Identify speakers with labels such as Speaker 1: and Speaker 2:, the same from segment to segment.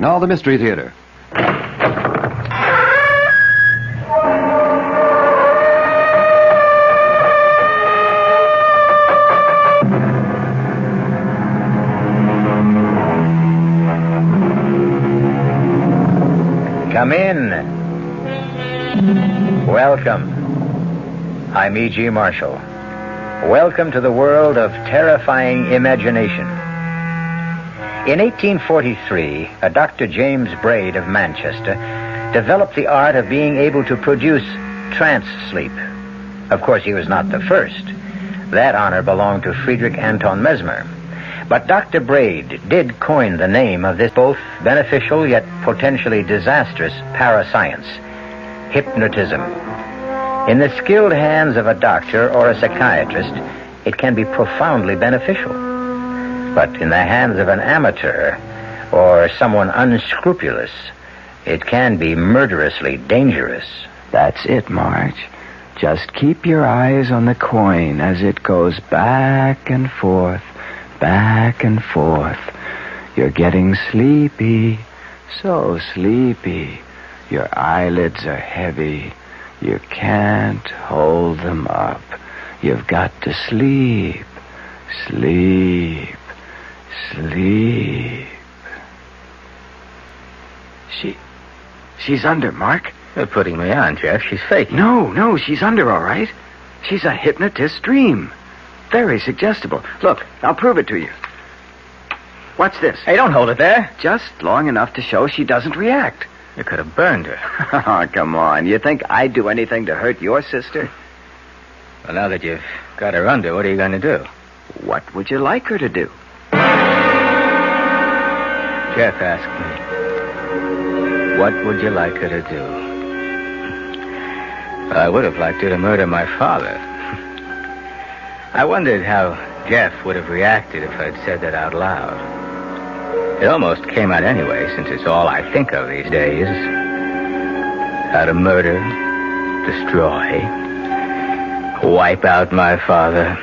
Speaker 1: Now the Mystery Theater.
Speaker 2: Come in. Welcome. I'm E.G. Marshall. Welcome to the world of terrifying imagination. In 1843, a Dr. James Braid of Manchester developed the art of being able to produce trance sleep. Of course, he was not the first. That honor belonged to Friedrich Anton Mesmer. But Dr. Braid did coin the name of this both beneficial yet potentially disastrous parascience, hypnotism. In the skilled hands of a doctor or a psychiatrist, it can be profoundly beneficial. But in the hands of an amateur or someone unscrupulous, it can be murderously dangerous.
Speaker 3: That's it, Marge. Just keep your eyes on the coin as it goes back and forth, back and forth. You're getting sleepy, so sleepy. Your eyelids are heavy. You can't hold them up. You've got to sleep, sleep, sleep. She's under, Mark.
Speaker 2: You're putting me on, Jeff. She's fake.
Speaker 3: No, she's under, all right. She's a hypnotist's dream. Very suggestible. Look, I'll prove it to you. What's this?
Speaker 2: Hey, don't hold it there.
Speaker 3: Just long enough to show she doesn't react.
Speaker 2: You could have burned her.
Speaker 3: Oh, come on. You think I'd do anything to hurt your sister?
Speaker 2: Well, now that you've got her under, what are you going to do?
Speaker 3: What would you like her to do?
Speaker 2: Jeff asked me, what would you like her to do? Well, I would have liked her to murder my father. I wondered how Jeff would have reacted if I'd said that out loud. It almost came out anyway, since it's all I think of these days. How to murder, destroy, wipe out my father.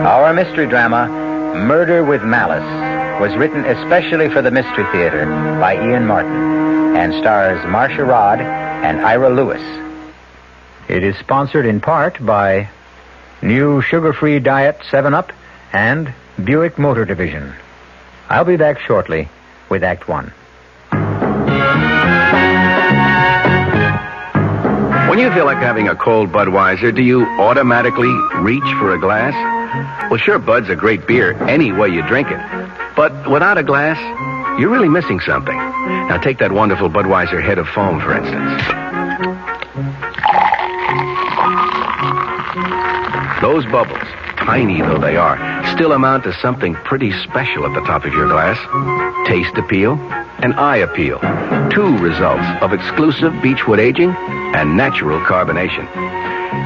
Speaker 2: Our mystery drama, Murder with Malice, was written especially for the Mystery Theater by Ian Martin and stars Marcia Rod and Ira Lewis. It is sponsored in part by New Sugar-Free Diet 7-Up and Buick Motor Division. I'll be back shortly with Act 1.
Speaker 4: When you feel like having a cold Budweiser, do you automatically reach for a glass? Well, sure, Bud's a great beer any way you drink it. But without a glass, you're really missing something. Now, take that wonderful Budweiser head of foam, for instance. Those bubbles, tiny though they are, still amount to something pretty special at the top of your glass. Taste appeal and eye appeal. Two results of exclusive beechwood aging and natural carbonation.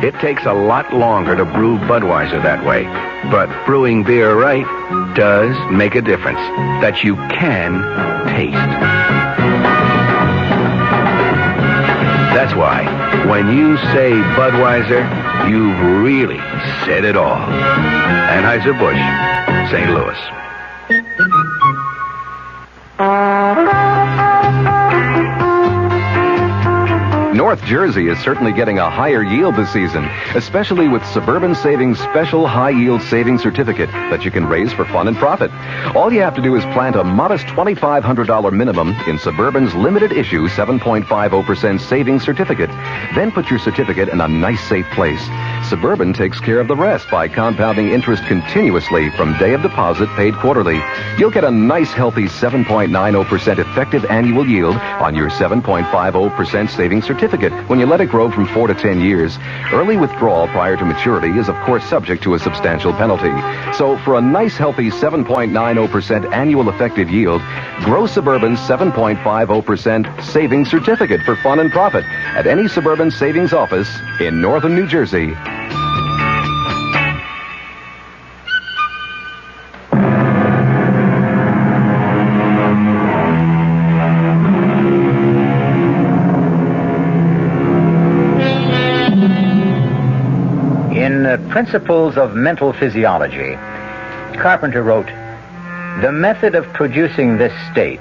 Speaker 4: It takes a lot longer to brew Budweiser that way, but brewing beer right does make a difference that you can taste. That's why, when you say Budweiser, you've really said it all. Anheuser-Busch, St. Louis.
Speaker 5: North Jersey is certainly getting a higher yield this season, especially with Suburban Savings Special High Yield Savings Certificate that you can raise for fun and profit. All you have to do is plant a modest $2,500 minimum in Suburban's limited issue 7.50% savings certificate. Then put your certificate in a nice, safe place. Suburban takes care of the rest by compounding interest continuously from day of deposit paid quarterly. You'll get a nice, healthy 7.90% effective annual yield on your 7.50% savings certificate when you let it grow from 4 to 10 years. Early withdrawal prior to maturity is, of course, subject to a substantial penalty. So for a nice, healthy 7.90% annual effective yield, grow Suburban's 7.50% savings certificate for fun and profit at any Suburban savings office in northern New Jersey.
Speaker 2: In Principles of Mental Physiology, Carpenter wrote, "The method of producing this state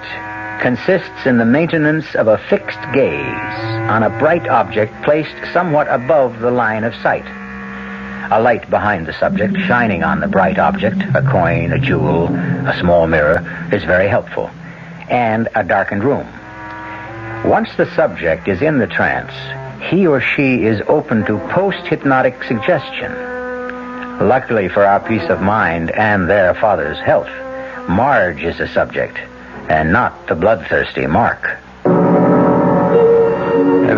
Speaker 2: consists in the maintenance of a fixed gaze on a bright object placed somewhat above the line of sight. A light behind the subject shining on the bright object, a coin, a jewel, a small mirror, is very helpful, and a darkened room. Once the subject is in the trance, he or she is open to post-hypnotic suggestion. Luckily for our peace of mind and their father's health, Marge is the subject, and not the bloodthirsty Mark."
Speaker 3: Ever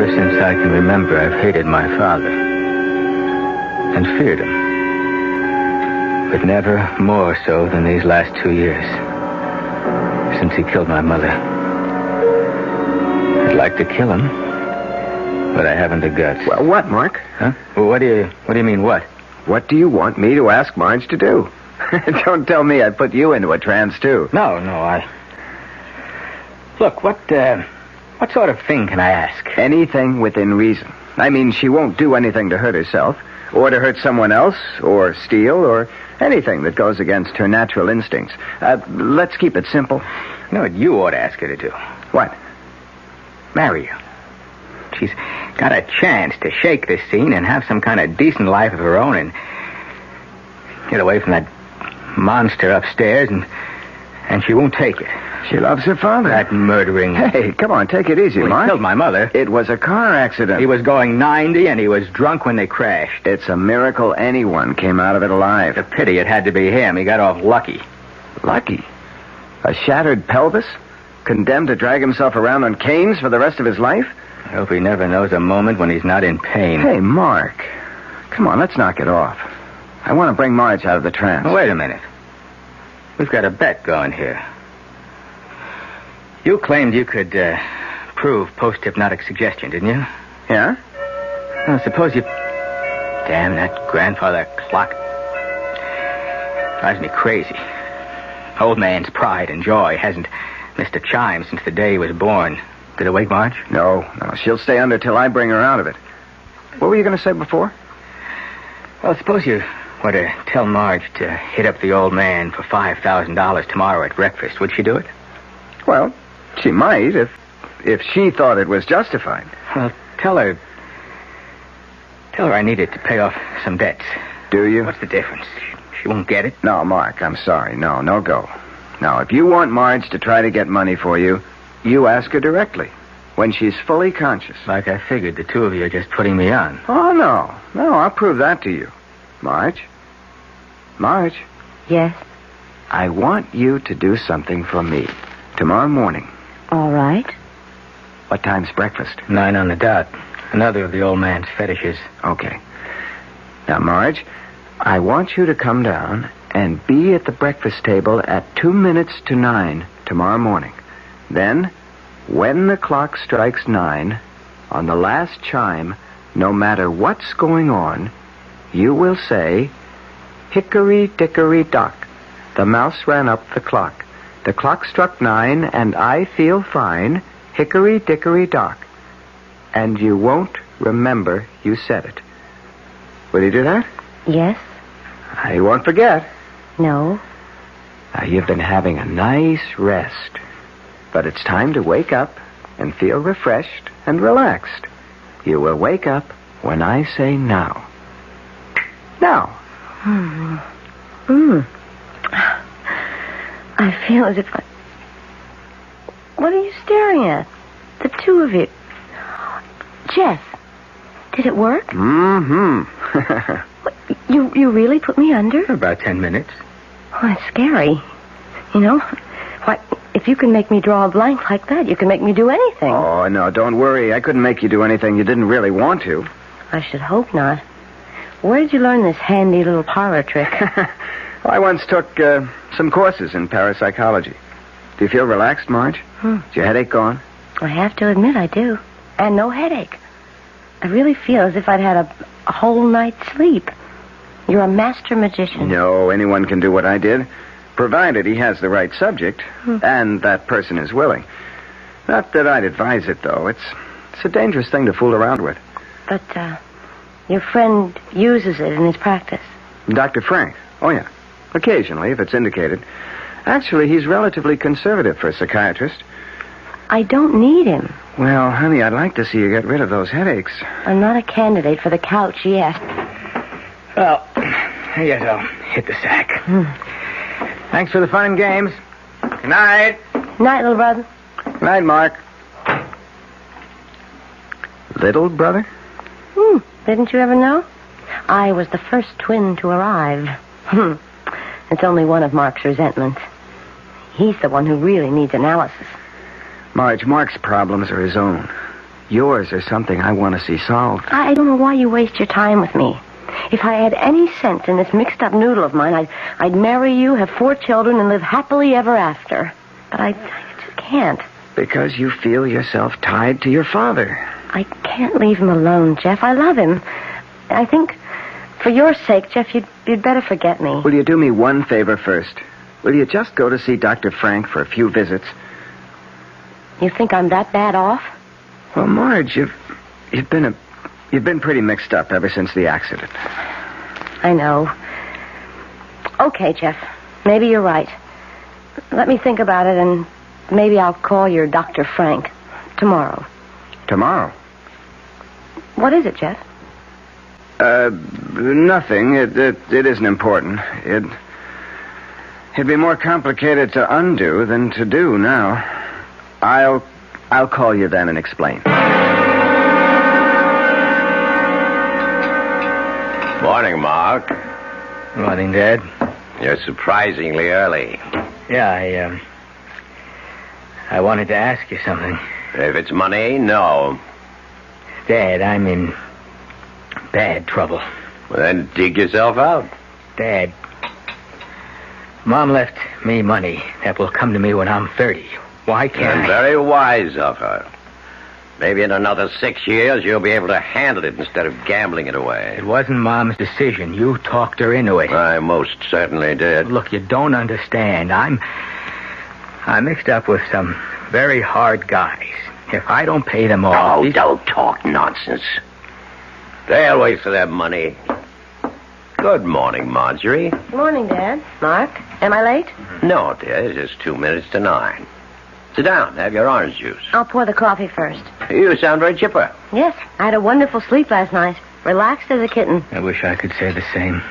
Speaker 3: since I can remember, I've hated my father and feared him. But never more so than these last 2 years, since he killed my mother. I'd like to kill him, but I haven't the guts.
Speaker 1: Well, what, Mark?
Speaker 3: Huh? Well, what do you mean, what?
Speaker 1: What do you want me to ask Marge to do? Don't tell me I put you into a trance, too.
Speaker 3: No, Look, what sort of thing can I ask?
Speaker 1: Anything within reason. I mean, she won't do anything to hurt herself, or to hurt someone else, or steal, or anything that goes against her natural instincts. Let's keep it simple.
Speaker 3: You know what you ought to ask her to do?
Speaker 1: What?
Speaker 3: Marry you. She's got a chance to shake this scene and have some kind of decent life of her own and get away from that monster upstairs, and she won't take it.
Speaker 1: She loves her father.
Speaker 3: That murdering...
Speaker 1: Hey, come on, take it easy,
Speaker 3: Well,
Speaker 1: Mark.
Speaker 3: he killed my mother.
Speaker 1: It was a car accident.
Speaker 3: He was going 90 and he was drunk when they crashed.
Speaker 1: It's a miracle anyone came out of it alive.
Speaker 3: It's a pity it had to be him. He got off lucky.
Speaker 1: Lucky? A shattered pelvis? Condemned to drag himself around on canes for the rest of his life?
Speaker 3: I hope he never knows a moment when he's not in pain.
Speaker 1: Hey, Mark. Come on, let's knock it off. I want to bring Marge out of the trance.
Speaker 3: Well, wait a minute. We've got a bet going here. You claimed you could prove post-hypnotic suggestion, didn't you?
Speaker 1: Yeah?
Speaker 3: Well, suppose you... Damn, that grandfather clock drives me crazy. Old man's pride and joy hasn't missed a chime since the day he was born. Did it wake Marge?
Speaker 1: No. She'll stay under till I bring her out of it. What were you going to say before?
Speaker 3: Well, suppose you were to tell Marge to hit up the old man for $5,000 tomorrow at breakfast. Would she do it?
Speaker 1: Well, she might if she thought it was justified.
Speaker 3: Well, tell her I need it to pay off some debts.
Speaker 1: Do you?
Speaker 3: What's the difference? She won't get it.
Speaker 1: No, Mark, I'm sorry. No go. Now, if you want Marge to try to get money for you, you ask her directly, when she's fully conscious.
Speaker 3: Like I figured, the two of you are just putting me on.
Speaker 1: Oh, no. No, I'll prove that to you. Marge? Marge?
Speaker 6: Yes?
Speaker 1: I want you to do something for me tomorrow morning.
Speaker 6: All right.
Speaker 1: What time's breakfast?
Speaker 3: 9 on the dot. Another of the old man's fetishes.
Speaker 1: Okay. Now, Marge, I want you to come down and be at the breakfast table at 2 minutes to 9 tomorrow morning. Then, when the clock strikes 9, on the last chime, no matter what's going on, you will say, "Hickory-dickory-dock. The mouse ran up the clock. The clock struck 9, and I feel fine. Hickory-dickory-dock." And you won't remember you said it. Will you do that?
Speaker 6: Yes?
Speaker 1: You won't forget.
Speaker 6: No?
Speaker 1: Now, you've been having a nice rest. But it's time to wake up and feel refreshed and relaxed. You will wake up when I say now. Now.
Speaker 6: I feel as if I... What are you staring at? The two of you. Jeff, did it work?
Speaker 1: Mm-hmm.
Speaker 6: You really put me under?
Speaker 3: About 10 minutes.
Speaker 6: Oh, that's scary. You know, why, if you can make me draw a blank like that, you can make me do anything.
Speaker 1: Oh, no, don't worry. I couldn't make you do anything you didn't really want to.
Speaker 6: I should hope not. Where did you learn this handy little parlor trick?
Speaker 1: Well, I once took some courses in parapsychology. Do you feel relaxed, Marge? Is your headache gone?
Speaker 6: I have to admit I do. And no headache. I really feel as if I'd had a whole night's sleep. You're a master magician.
Speaker 1: No, anyone can do what I did, provided he has the right subject, and that person is willing. Not that I'd advise it, though. It's a dangerous thing to fool around with.
Speaker 6: But, Your friend uses it in his practice.
Speaker 1: Dr. Frank? Oh, yeah. Occasionally, if it's indicated. Actually, he's relatively conservative for a psychiatrist.
Speaker 6: I don't need him.
Speaker 1: Well, honey, I'd like to see you get rid of those headaches.
Speaker 6: I'm not a candidate for the couch yet.
Speaker 3: Well, I guess I'll hit the sack. Thanks for the fun and games. Good night.
Speaker 6: Night, little brother.
Speaker 1: Good night, Mark. Little brother?
Speaker 6: Didn't you ever know? I was the first twin to arrive. It's only one of Mark's resentments. He's the one who really needs analysis.
Speaker 1: Marge, Mark's problems are his own. Yours are something I want to see solved.
Speaker 6: I don't know why you waste your time with me. If I had any sense in this mixed-up noodle of mine, I'd marry you, have 4 children, and live happily ever after. But I just can't.
Speaker 1: Because you feel yourself tied to your father.
Speaker 6: I can't leave him alone, Jeff. I love him. I think, for your sake, Jeff, you'd better forget me.
Speaker 1: Will you do me one favor first? Will you just go to see Dr. Frank for a few visits?
Speaker 6: You think I'm that bad off?
Speaker 1: Well, Marge, you've been pretty mixed up ever since the accident.
Speaker 6: I know. Okay, Jeff. Maybe you're right. Let me think about it, and maybe I'll call your Dr. Frank tomorrow.
Speaker 1: Tomorrow?
Speaker 6: What is it, Jeff?
Speaker 1: Nothing. It isn't important. It'd be more complicated to undo than to do now. I'll call you then and explain.
Speaker 7: Morning, Mark.
Speaker 3: Morning, Dad.
Speaker 7: You're surprisingly early.
Speaker 3: Yeah, I wanted to ask you something.
Speaker 7: If it's money, no.
Speaker 3: Dad, I'm in bad trouble.
Speaker 7: Well, then dig yourself out.
Speaker 3: Dad, Mom left me money that will come to me when I'm 30. Why can't I?
Speaker 7: Very wise of her. Maybe in another 6 years you'll be able to handle it instead of gambling it away.
Speaker 3: It wasn't Mom's decision. You talked her into it.
Speaker 7: I most certainly did.
Speaker 3: Look, you don't understand. I'm mixed up with some very hard guys. If I don't pay them off...
Speaker 7: Oh, don't talk nonsense. They'll wait for their money. Good morning, Marjorie.
Speaker 6: Good morning, Dad. Mark, am I late?
Speaker 7: No, dear, it's just 2 minutes to 9. Sit down. Have your orange juice.
Speaker 6: I'll pour the coffee first.
Speaker 7: You sound very chipper.
Speaker 6: Yes, I had a wonderful sleep last night. Relaxed as a kitten.
Speaker 3: I wish I could say the same.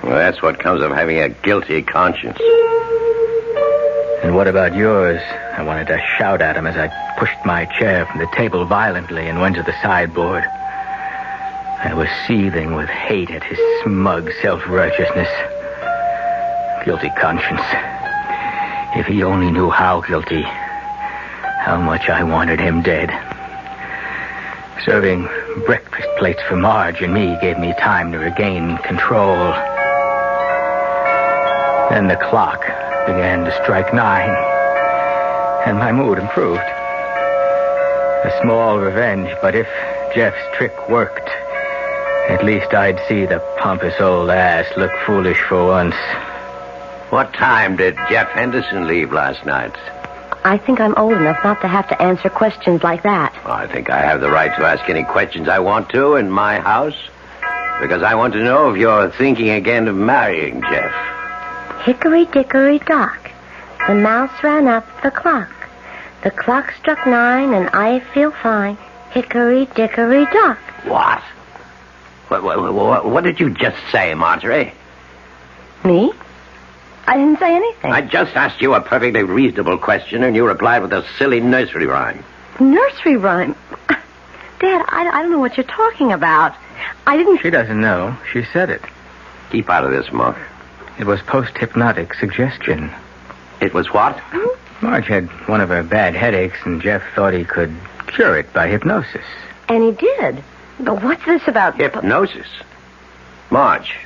Speaker 7: Well, that's what comes of having a guilty conscience.
Speaker 3: And what about yours? I wanted to shout at him as I pushed my chair from the table violently and went to the sideboard. I was seething with hate at his smug self-righteousness. Guilty conscience. If he only knew how guilty, how much I wanted him dead. Serving breakfast plates for Marge and me gave me time to regain control. Then the clock began to strike 9, and my mood improved. A small revenge, but if Jeff's trick worked, at least I'd see the pompous old ass look foolish for once.
Speaker 7: What time did Jeff Henderson leave last night?
Speaker 6: I think I'm old enough not to have to answer questions like that.
Speaker 7: Well, I think I have the right to ask any questions I want to in my house. Because I want to know if you're thinking again of marrying Jeff.
Speaker 6: Hickory-dickory-dock. The mouse ran up the clock. The clock struck 9 and I feel fine. Hickory-dickory-dock.
Speaker 7: What? What did you just say, Marjorie?
Speaker 6: Me? I didn't say anything.
Speaker 7: I just asked you a perfectly reasonable question, and you replied with a silly nursery rhyme.
Speaker 6: Nursery rhyme? Dad, I don't know what you're talking about. I didn't...
Speaker 3: She doesn't know. She said it.
Speaker 7: Keep out of this, Mark.
Speaker 3: It was post-hypnotic suggestion.
Speaker 7: It was what?
Speaker 3: Marge had one of her bad headaches, and Jeff thought he could cure it by hypnosis.
Speaker 6: And he did. But what's this about...
Speaker 7: Hypnosis? Marge,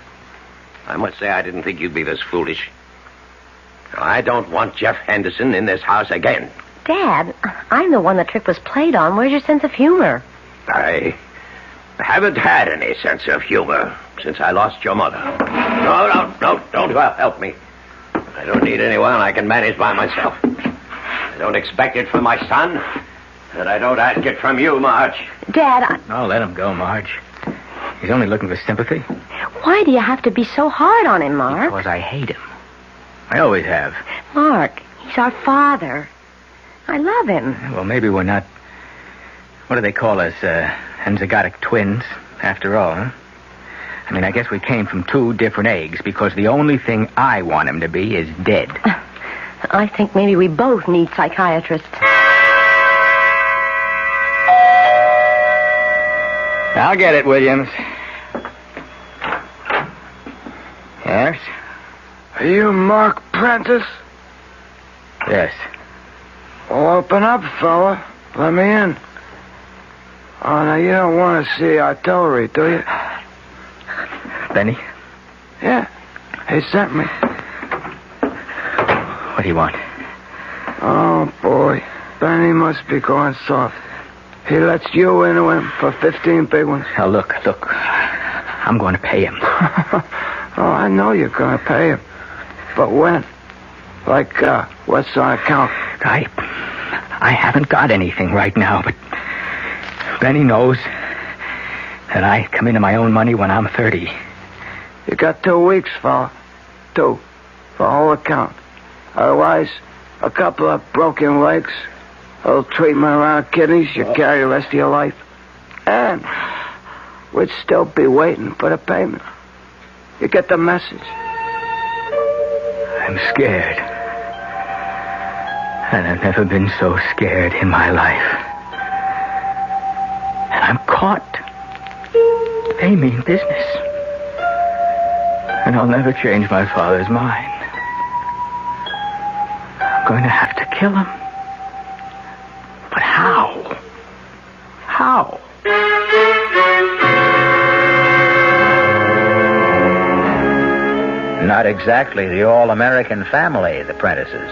Speaker 7: I must say I didn't think you'd be this foolish. I don't want Jeff Henderson in this house again.
Speaker 6: Dad, I'm the one the trick was played on. Where's your sense of humor?
Speaker 7: I haven't had any sense of humor since I lost your mother. No, don't help me. I don't need anyone. I can manage by myself. I don't expect it from my son, and I don't ask it from you, Marge.
Speaker 6: Dad,
Speaker 3: I'll let him go, Marge.
Speaker 2: He's only looking for sympathy.
Speaker 6: Why do you have to be so hard on him, Mark?
Speaker 2: Because I hate him. I always have.
Speaker 6: Mark, he's our father. I love him.
Speaker 2: Well, maybe we're not... What do they call us? Enzygotic twins, after all, huh? I mean, I guess we came from two different eggs because the only thing I want him to be is dead.
Speaker 6: I think maybe we both need psychiatrists.
Speaker 2: I'll get it, Williams. Yes?
Speaker 3: Are you Mark Prentice?
Speaker 2: Yes.
Speaker 3: Well, open up, fella. Let me in. Oh, now, you don't want to see artillery, do you?
Speaker 2: Benny?
Speaker 3: Yeah. He sent me.
Speaker 2: What do you want?
Speaker 3: Oh, boy. Benny must be going soft. He lets you into him for 15 big ones.
Speaker 2: Now, look. I'm going to pay him.
Speaker 3: Oh, I know you're going to pay him. But when? Like, what's on account?
Speaker 2: I haven't got anything right now, but Benny knows that I come into my own money when I'm 30.
Speaker 3: You got 2 weeks, fella. 2. For whole account. Otherwise, a couple of broken legs, a little treatment around kidneys, you carry the rest of your life. And we'd still be waiting for the payment. You get the message?
Speaker 2: I'm scared. And I've never been so scared in my life. And I'm caught. They mean business. And I'll never change my father's mind. I'm going to have to kill him. But how? How? Not exactly the all-American family, the Prentices.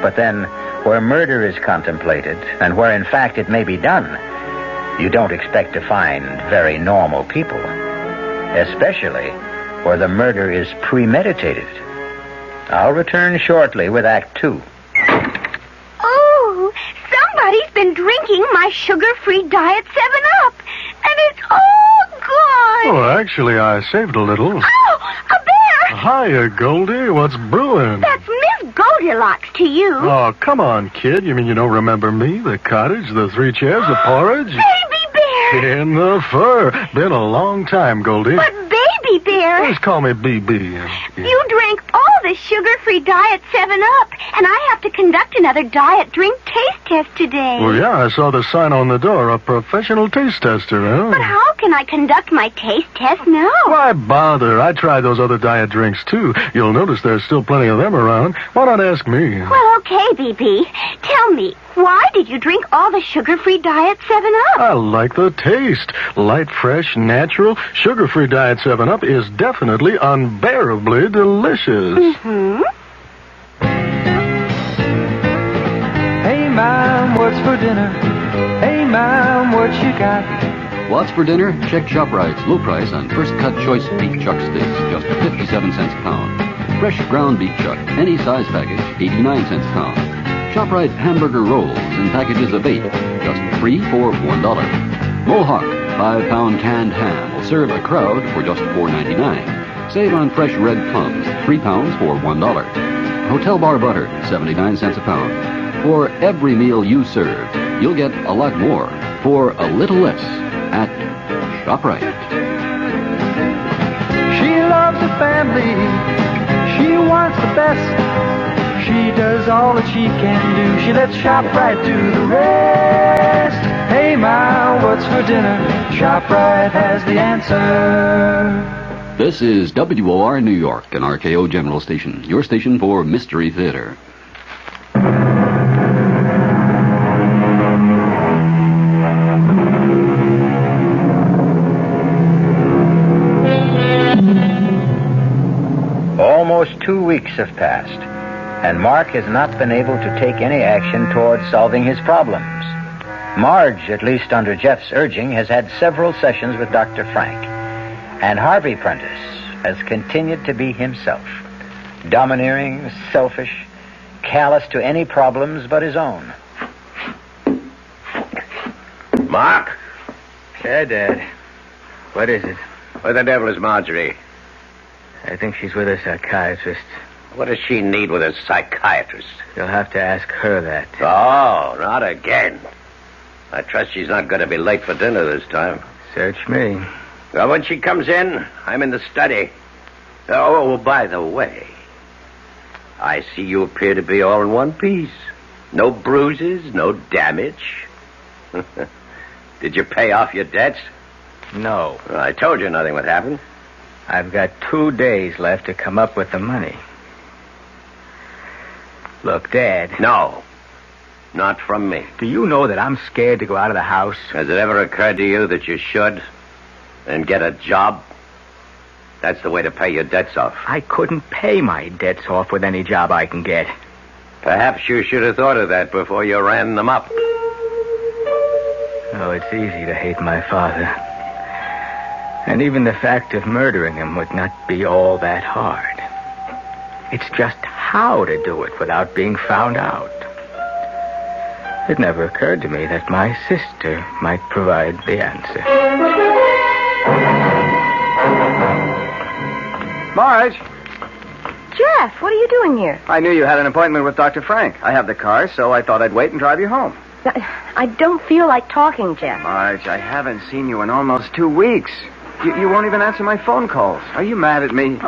Speaker 2: But then, where murder is contemplated, and where in fact it may be done, you don't expect to find very normal people. Especially where the murder is premeditated. I'll return shortly with Act 2.
Speaker 8: Oh, somebody's been drinking my sugar-free Diet 7-Up, and it's all gone.
Speaker 9: Oh, actually, I saved a little.
Speaker 8: Oh, a bear!
Speaker 9: Hiya, Goldie. What's brewing?
Speaker 8: That's Miss Goldilocks to you.
Speaker 9: Oh, come on, kid. You mean you don't remember me? The cottage, the 3 chairs, the porridge?
Speaker 8: Baby bear!
Speaker 9: In the fur. Been a long time, Goldie.
Speaker 8: But Baby bear!
Speaker 9: Just call me BB.
Speaker 8: You drank all the sugar-free Diet 7-Up, and I have to conduct another diet drink taste test today.
Speaker 9: Well, yeah, I saw the sign on the door. A professional taste tester, huh?
Speaker 8: But how can I conduct my taste test now?
Speaker 9: Why bother? I tried those other diet drinks, too. You'll notice there's still plenty of them around. Why not ask me?
Speaker 8: Well, okay, BB. Tell me, why did you drink all the sugar-free Diet 7-Up?
Speaker 9: I like the taste. Light, fresh, natural, sugar-free Diet 7-Up is definitely unbearably delicious.
Speaker 8: Mm-hmm.
Speaker 10: Hey, Mom, what's for dinner? Hey, Mom, what you got?
Speaker 11: What's for dinner? Check ShopRite's low price on first cut choice beef chuck steaks, just 57 cents a pound. Fresh ground beef chuck, any size package, 89 cents a pound. ShopRite hamburger rolls in packages of 8, just 3 for $1. Mohawk 5-pound canned ham will serve a crowd for just $4.99. Save on fresh red plums, 3 pounds for $1. Hotel bar butter, 79 cents a pound. For every meal you serve, you'll get a lot more for a little less at ShopRite.
Speaker 10: She loves the family. She wants the best. She does all that she can do. She lets ShopRite do the rest. Hey, Ma, what's for dinner? ShopRite has the answer.
Speaker 11: This is WOR New York, an RKO General Station, your station for Mystery Theater.
Speaker 2: Almost 2 weeks have passed, and Mark has not been able to take any action towards solving his problems. Marge, at least under Jeff's urging, has had several sessions with Dr. Frank, and Harvey Prentice has continued to be himself, domineering, selfish, callous to any problems but his own.
Speaker 7: Mark?
Speaker 2: Yeah, Dad. What is it?
Speaker 7: Where the devil is Marjorie?
Speaker 2: I think she's with a psychiatrist.
Speaker 7: What does she need with a psychiatrist?
Speaker 2: You'll have to ask her that.
Speaker 7: Oh, not again. I trust she's not going to be late for dinner this time.
Speaker 2: Search me.
Speaker 7: Well, when she comes in, I'm in the study. Oh, by the way, I see you appear to be all in one piece. No bruises, no damage. Did you pay off your debts?
Speaker 2: No.
Speaker 7: Well, I told you nothing would happen.
Speaker 2: I've got 2 days left to come up with the money. Look, Dad.
Speaker 7: No. Not from me.
Speaker 2: Do you know that I'm scared to go out of the house?
Speaker 7: Has it ever occurred to you that you should and get a job? That's the way to pay your debts off.
Speaker 2: I couldn't pay my debts off with any job I can get.
Speaker 7: Perhaps you should have thought of that before you ran them up.
Speaker 2: Oh, it's easy to hate my father. And even the fact of murdering him would not be all that hard. It's just how to do it without being found out. It never occurred to me that my sister might provide the answer.
Speaker 1: Marge,
Speaker 6: Jeff, what are you doing here?
Speaker 1: I knew you had an appointment with Dr. Frank. I have the car, so I thought I'd wait and drive you home.
Speaker 6: I don't feel like talking, Jeff.
Speaker 1: Marge, I haven't seen you in almost 2 weeks. You won't even answer my phone calls. Are you mad at me?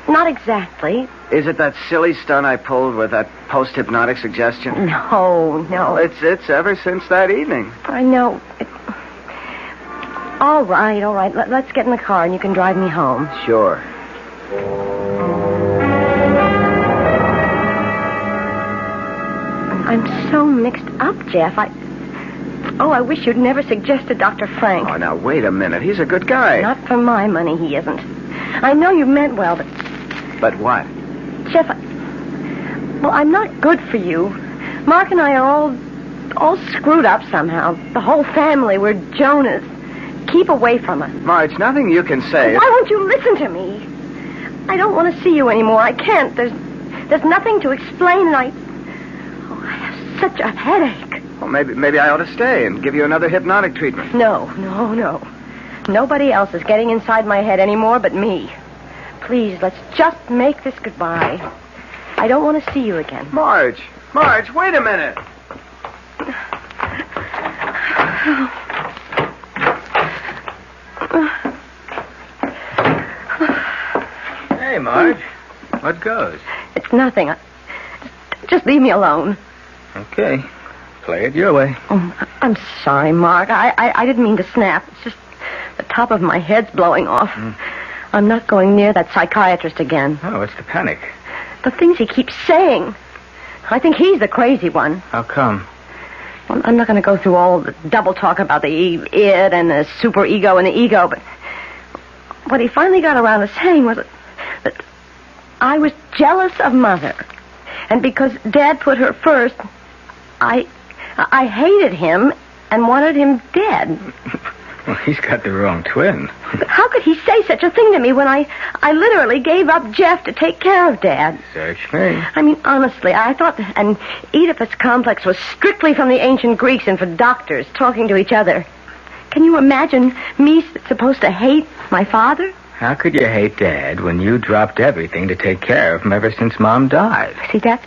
Speaker 6: Not exactly.
Speaker 1: Is it that silly stunt I pulled with that post-hypnotic suggestion?
Speaker 6: No.
Speaker 1: It's ever since that evening.
Speaker 6: I know. All right. Let's get in the car and you can drive me home.
Speaker 1: Sure.
Speaker 6: I'm so mixed up, Jeff. I wish you'd never suggested Dr. Frank.
Speaker 1: Oh, now, wait a minute. He's a good guy.
Speaker 6: Not for my money, he isn't. I know you meant well, but...
Speaker 1: But what?
Speaker 6: Jeff, well, I'm not good for you. Mark and I are all screwed up somehow. The whole family, we're Jonahs. Keep away from us.
Speaker 1: Marge, nothing you can say.
Speaker 6: Why won't you listen to me? I don't want to see you anymore. I can't. There's nothing to explain, and I have such a headache.
Speaker 1: Well, maybe I ought to stay and give you another hypnotic treatment.
Speaker 6: No. Nobody else is getting inside my head anymore but me. Please, let's just make this goodbye. I don't want to see you again.
Speaker 1: Marge, wait a minute.
Speaker 2: Hey, Marge. What goes?
Speaker 6: It's nothing. Just leave me alone.
Speaker 2: Okay. Play it your way.
Speaker 6: Oh, I'm sorry, Mark. I didn't mean to snap. It's just the top of my head's blowing off. I'm not going near that psychiatrist again.
Speaker 2: Oh, what's the panic?
Speaker 6: The things he keeps saying. I think he's the crazy one.
Speaker 2: How come?
Speaker 6: Well, I'm not going to go through all the double talk about the id and the superego and the ego, but what he finally got around to saying was that I was jealous of Mother. And because Dad put her first, I hated him and wanted him dead.
Speaker 2: Well, he's got the wrong twin.
Speaker 6: But how could he say such a thing to me when I literally gave up Jeff to take care of Dad?
Speaker 2: Search me.
Speaker 6: I mean, honestly, I thought that an Oedipus complex was strictly from the ancient Greeks and for doctors talking to each other. Can you imagine me supposed to hate my father?
Speaker 2: How could you hate Dad when you dropped everything to take care of him ever since Mom died?
Speaker 6: See, that's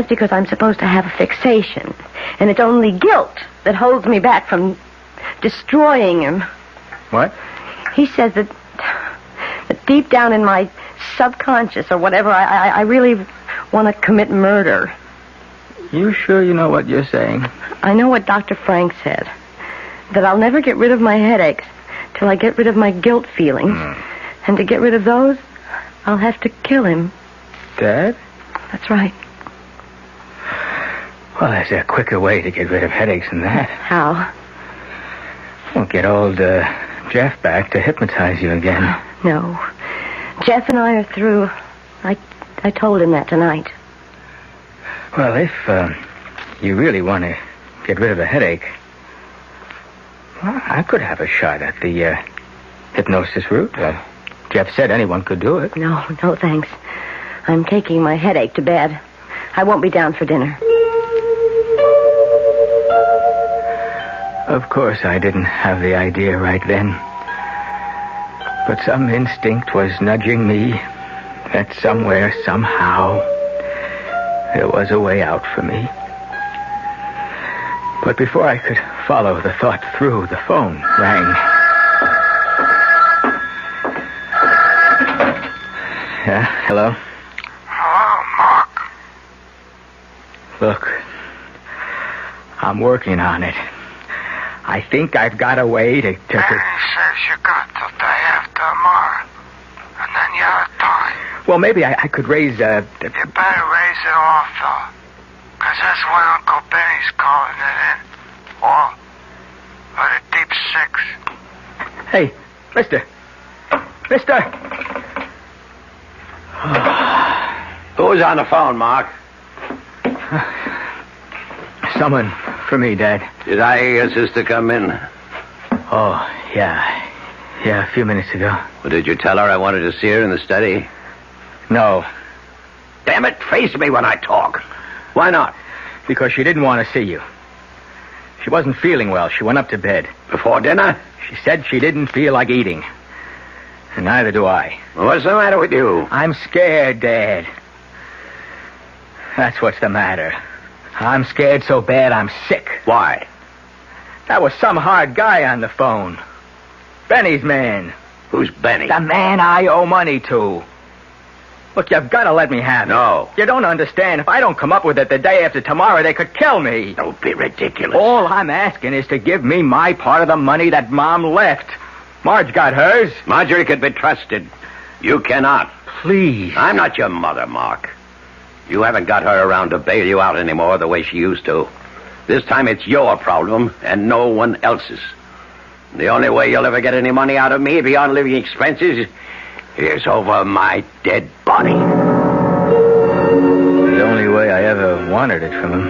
Speaker 6: because I'm supposed to have a fixation. And it's only guilt that holds me back from destroying him.
Speaker 2: What?
Speaker 6: He says that deep down in my subconscious or whatever, I really want to commit murder.
Speaker 2: You sure you know what you're saying?
Speaker 6: I know what Dr. Frank said. That I'll never get rid of my headaches till I get rid of my guilt feelings. And to get rid of those, I'll have to kill him.
Speaker 2: Dad?
Speaker 6: That's right.
Speaker 2: Well, there's a quicker way to get rid of headaches than that.
Speaker 6: How?
Speaker 2: We'll get old Jeff back to hypnotize you again.
Speaker 6: No. Jeff and I are through. I told him that tonight.
Speaker 2: Well, if you really want to get rid of the headache, well, I could have a shot at the hypnosis route. Jeff said anyone could do it.
Speaker 6: No, thanks. I'm taking my headache to bed. I won't be down for dinner.
Speaker 2: Of course, I didn't have the idea right then.
Speaker 3: But some instinct was nudging me that somewhere, somehow, there was a way out for me. But before I could follow the thought through, the phone rang. Yeah, hello?
Speaker 12: Hello, Mark.
Speaker 3: Look, I'm working on it. I think I've got a way to...
Speaker 12: Benny says you got till day after tomorrow. And then you have time.
Speaker 3: Well, maybe I could raise,
Speaker 12: You better raise it off, though. 'Cause that's when Uncle Benny's calling it in. Or the deep six.
Speaker 3: Hey, mister.
Speaker 7: Who's on the phone, Mark?
Speaker 3: Someone for me, Dad.
Speaker 7: Did I hear your sister come in?
Speaker 3: Oh, yeah. Yeah, a few minutes ago.
Speaker 7: Well, did you tell her I wanted to see her in the study?
Speaker 3: No,
Speaker 7: Damn it, face me when I talk. Why not?
Speaker 3: because she didn't want to see you. She wasn't feeling well. She went up to bed.
Speaker 7: Before dinner?
Speaker 3: She said she didn't feel like eating. And neither do I.
Speaker 7: Well, what's the matter with you?
Speaker 3: I'm scared, Dad. That's what's the matter. I'm scared so bad I'm sick.
Speaker 7: Why?
Speaker 3: That was some hard guy on the phone. Benny's man.
Speaker 7: Who's Benny?
Speaker 3: The man I owe money to. Look, you've got to let me have it.
Speaker 7: No.
Speaker 3: You don't understand. If I don't come up with it the day after tomorrow, they could kill me.
Speaker 7: Don't be ridiculous.
Speaker 3: All I'm asking is to give me my part of the money that Mom left. Marge got hers.
Speaker 7: Marjorie could be trusted. You cannot.
Speaker 3: Please.
Speaker 7: I'm not your mother, Mark. You haven't got her around to bail you out anymore the way she used to. This time it's your problem and no one else's. The only way you'll ever get any money out of me beyond living expenses is over my dead body.
Speaker 3: The only way I ever wanted it from him.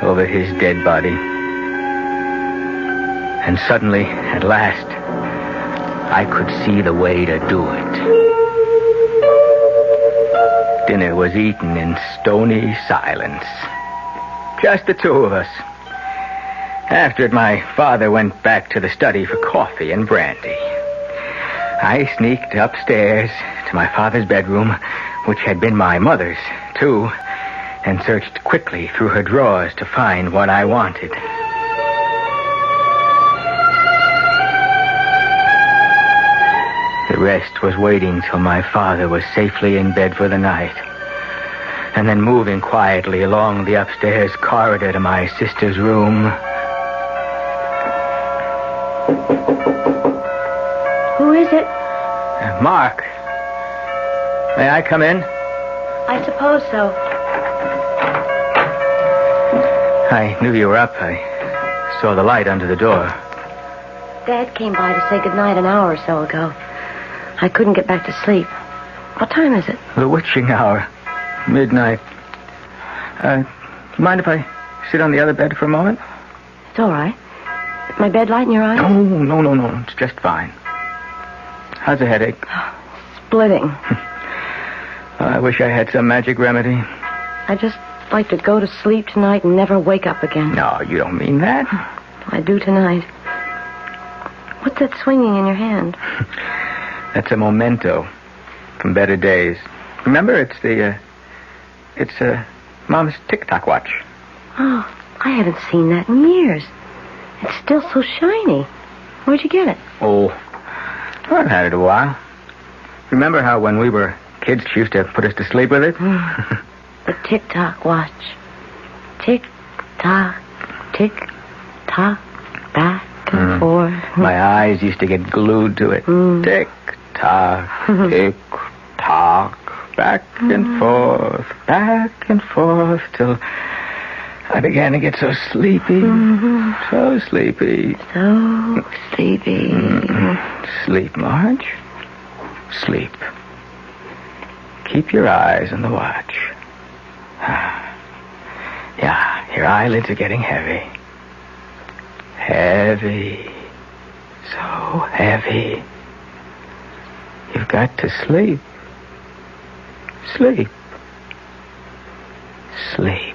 Speaker 3: Over his dead body. And suddenly, at last, I could see the way to do it. Dinner was eaten in stony silence. Just the two of us. After it, my father went back to the study for coffee and brandy. I sneaked upstairs to my father's bedroom, which had been my mother's, too, and searched quickly through her drawers to find what I wanted. The rest was waiting till my father was safely in bed for the night, and then moving quietly along the upstairs corridor to my sister's room.
Speaker 6: Who is it?
Speaker 3: Mark. May I come in?
Speaker 6: I suppose so.
Speaker 3: I knew you were up. I saw the light under the door.
Speaker 6: Dad came by to say goodnight an hour or so ago. I couldn't get back to sleep. What time is it?
Speaker 3: The witching hour. Midnight. Mind if I sit on the other bed for a moment?
Speaker 6: It's all right. My bed light in your eyes?
Speaker 3: No. It's just fine. How's the headache?
Speaker 6: Splitting.
Speaker 3: I wish I had some magic remedy.
Speaker 6: I'd just like to go to sleep tonight and never wake up again.
Speaker 3: No, you don't mean that.
Speaker 6: I do tonight. What's that swinging in your hand?
Speaker 3: That's a memento from better days. Remember, it's Mom's tick-tock watch.
Speaker 6: Oh, I haven't seen that in years. It's still so shiny. Where'd you get it?
Speaker 3: Oh, I've had it a while. Remember how when we were kids, she used to put us to sleep with it?
Speaker 6: The tick-tock watch. Tick-tock, tick-tock, back and forth.
Speaker 3: My eyes used to get glued to it. Tick-tock, tick-tock, back and forth, till I began to get so sleepy. So sleepy.
Speaker 6: So sleepy.
Speaker 3: Sleep, Marge. Sleep. Keep your eyes on the watch. Yeah, your eyelids are getting heavy. Heavy. So heavy. You've got to sleep. Sleep. Sleep.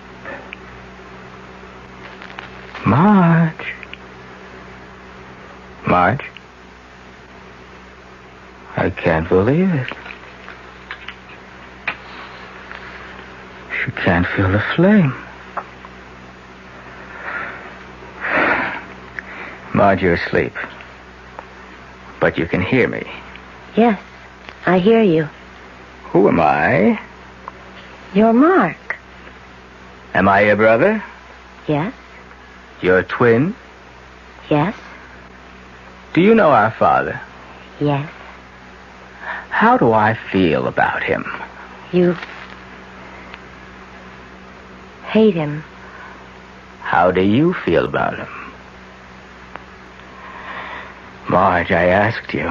Speaker 3: Marge. Marge? I can't believe it. She can't feel the flame. Marge, you're asleep. But you can hear me.
Speaker 6: Yes, I hear you.
Speaker 3: Who am I?
Speaker 6: You're Mark.
Speaker 3: Am I your brother?
Speaker 6: Yes,
Speaker 3: Your twin?
Speaker 6: yes,
Speaker 3: Do you know our father?
Speaker 6: yes.
Speaker 3: How do I feel about him?
Speaker 6: You hate him.
Speaker 3: How do you feel about him? Marge, I asked you.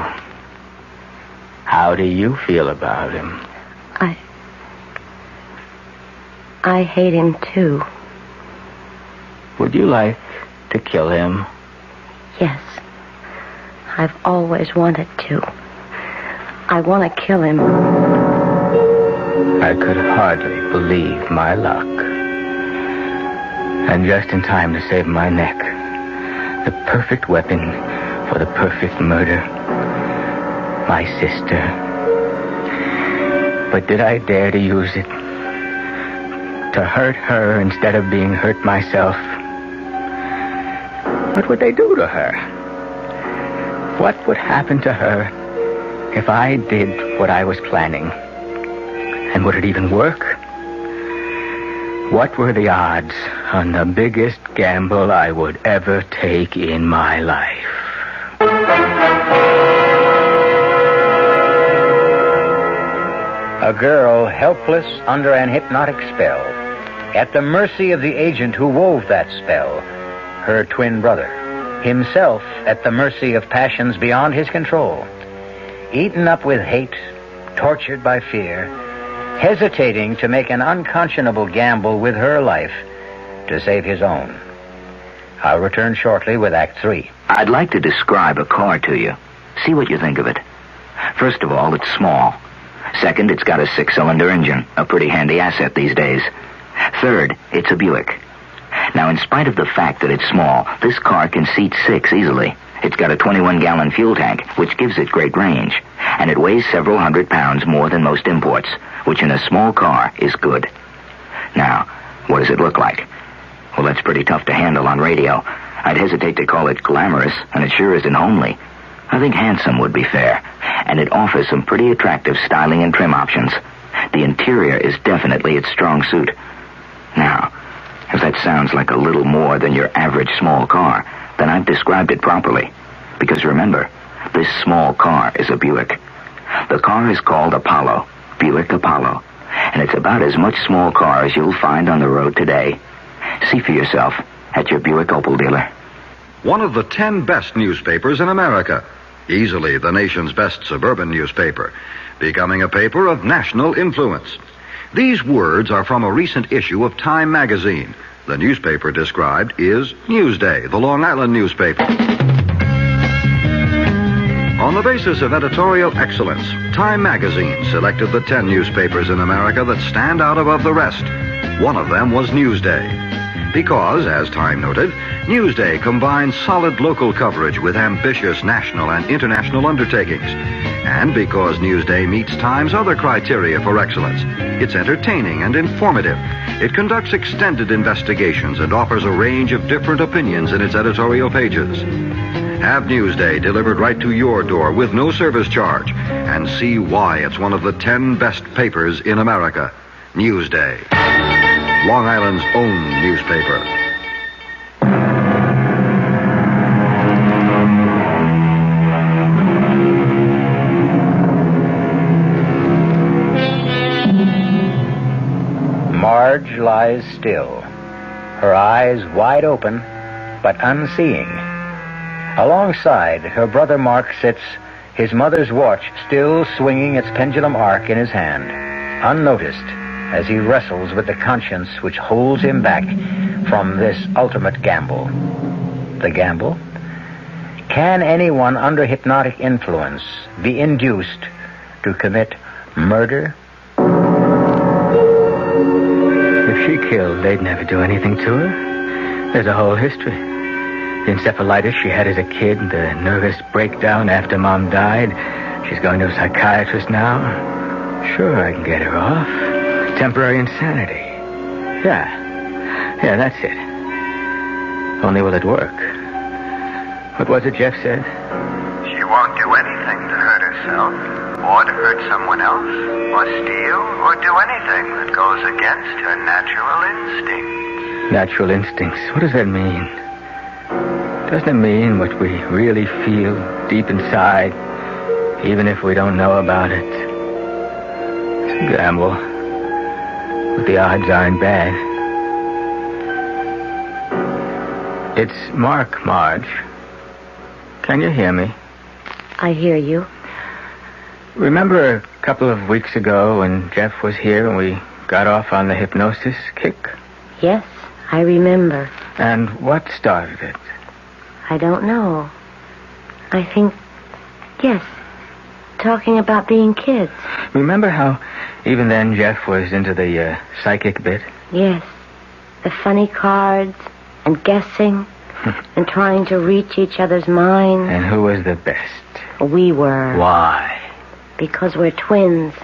Speaker 3: How do you feel about him?
Speaker 6: I hate him too.
Speaker 3: Would you like to kill him?
Speaker 6: Yes. I've always wanted to. I want to kill him.
Speaker 3: I could hardly believe my luck. And just in time to save my neck. The perfect weapon for the perfect murder. My sister. But did I dare to use it? To hurt her instead of being hurt myself? What would they do to her? What would happen to her if I did what I was planning? And would it even work? What were the odds on the biggest gamble I would ever take in my life?
Speaker 2: A girl helpless under an hypnotic spell, at the mercy of the agent who wove that spell, her twin brother, himself at the mercy of passions beyond his control, eaten up with hate, tortured by fear, hesitating to make an unconscionable gamble with her life to save his own. I'll return shortly with Act 3.
Speaker 13: I'd like to describe a car to you. See what you think of it. First of all, it's small. Second, it's got a 6-cylinder engine, a pretty handy asset these days. Third, it's a Buick. Now, in spite of the fact that it's small, this car can seat 6 easily. It's got a 21-gallon fuel tank, which gives it great range. And it weighs several hundred pounds more than most imports, which in a small car is good. Now, what does it look like? Well, that's pretty tough to handle on radio. I'd hesitate to call it glamorous, and it sure isn't homely. I think handsome would be fair, and it offers some pretty attractive styling and trim options. The interior is definitely its strong suit. Now, if that sounds like a little more than your average small car, then I've described it properly. Because remember, this small car is a Buick. The car is called Apollo, Buick Apollo, and it's about as much small car as you'll find on the road today. See for yourself at your Buick Opel dealer.
Speaker 5: One of the 10 best newspapers in America. Easily the nation's best suburban newspaper. Becoming a paper of national influence. These words are from a recent issue of Time magazine. The newspaper described is Newsday, the Long Island newspaper. On the basis of editorial excellence, Time magazine selected the 10 newspapers in America that stand out above the rest. One of them was Newsday. Because, as Time noted, Newsday combines solid local coverage with ambitious national and international undertakings. And because Newsday meets Time's other criteria for excellence, it's entertaining and informative. It conducts extended investigations and offers a range of different opinions in its editorial pages. Have Newsday delivered right to your door with no service charge, and see why it's one of the 10 best papers in America. Newsday, Long Island's own newspaper.
Speaker 2: Marge lies still, her eyes wide open, but unseeing. Alongside, her brother Mark sits, his mother's watch still swinging its pendulum arc in his hand, unnoticed as he wrestles with the conscience which holds him back from this ultimate gamble. The gamble? Can anyone under hypnotic influence be induced to commit murder?
Speaker 3: If she killed, they'd never do anything to her. There's a whole history. The encephalitis she had as a kid, the nervous breakdown after Mom died. She's going to a psychiatrist now. Sure, I can get her off. Temporary insanity. Yeah, that's it. Only will it work? What was it Jeff said?
Speaker 12: She won't do anything to hurt herself, or to hurt someone else, or steal, or do anything that goes against her natural instincts.
Speaker 3: Natural instincts. What does that mean? Doesn't it mean what we really feel deep inside, even if we don't know about it? It's a gamble, but the odds aren't bad. It's Mark, Marge. Can you hear me?
Speaker 6: I hear you.
Speaker 3: Remember a couple of weeks ago when Jeff was here and we got off on the hypnosis kick?
Speaker 6: Yes, I remember.
Speaker 3: And what started it?
Speaker 6: I don't know. I think, yes, talking about being kids.
Speaker 3: Remember how even then Jeff was into the psychic bit?
Speaker 6: Yes. The funny cards and guessing and trying to reach each other's minds.
Speaker 3: And who was the best?
Speaker 6: We were.
Speaker 3: Why?
Speaker 6: Because we're twins.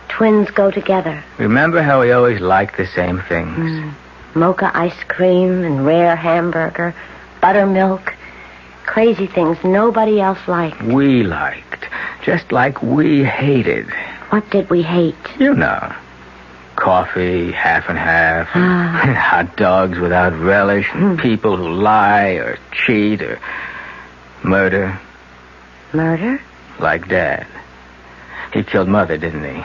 Speaker 6: Twins go together.
Speaker 3: Remember how we always liked the same things?
Speaker 6: Mocha ice cream and rare hamburger, buttermilk, crazy things nobody else liked.
Speaker 3: We liked, just like we hated.
Speaker 6: What did we hate?
Speaker 3: You know. Coffee, half and half, and hot dogs without relish, and people who lie or cheat or murder.
Speaker 6: Murder?
Speaker 3: Like Dad. He killed Mother, didn't he?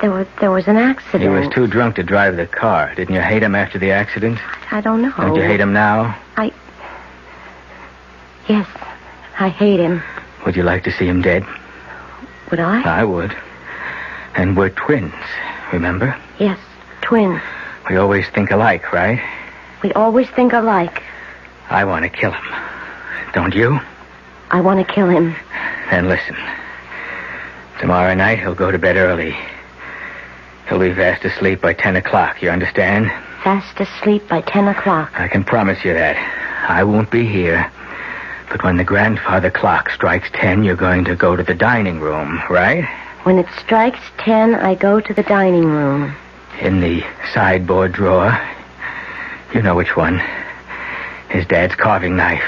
Speaker 6: There was an accident.
Speaker 3: He was too drunk to drive the car. Didn't you hate him after the accident?
Speaker 6: I don't know.
Speaker 3: Don't you hate him now?
Speaker 6: Yes, I hate him.
Speaker 3: Would you like to see him dead?
Speaker 6: Would I?
Speaker 3: I would. And we're twins, remember?
Speaker 6: Yes, twins.
Speaker 3: We always think alike, right?
Speaker 6: We always think alike.
Speaker 3: I want to kill him. Don't you?
Speaker 6: I want to kill him.
Speaker 3: Then listen. Tomorrow night he'll go to bed early. He'll be fast asleep by 10 o'clock, you understand?
Speaker 6: Fast asleep by 10 o'clock.
Speaker 3: I can promise you that. I won't be here. But when the grandfather clock strikes 10, you're going to go to the dining room, right?
Speaker 6: When it strikes 10, I go to the dining room.
Speaker 3: In the sideboard drawer. You know which one. His dad's carving knife.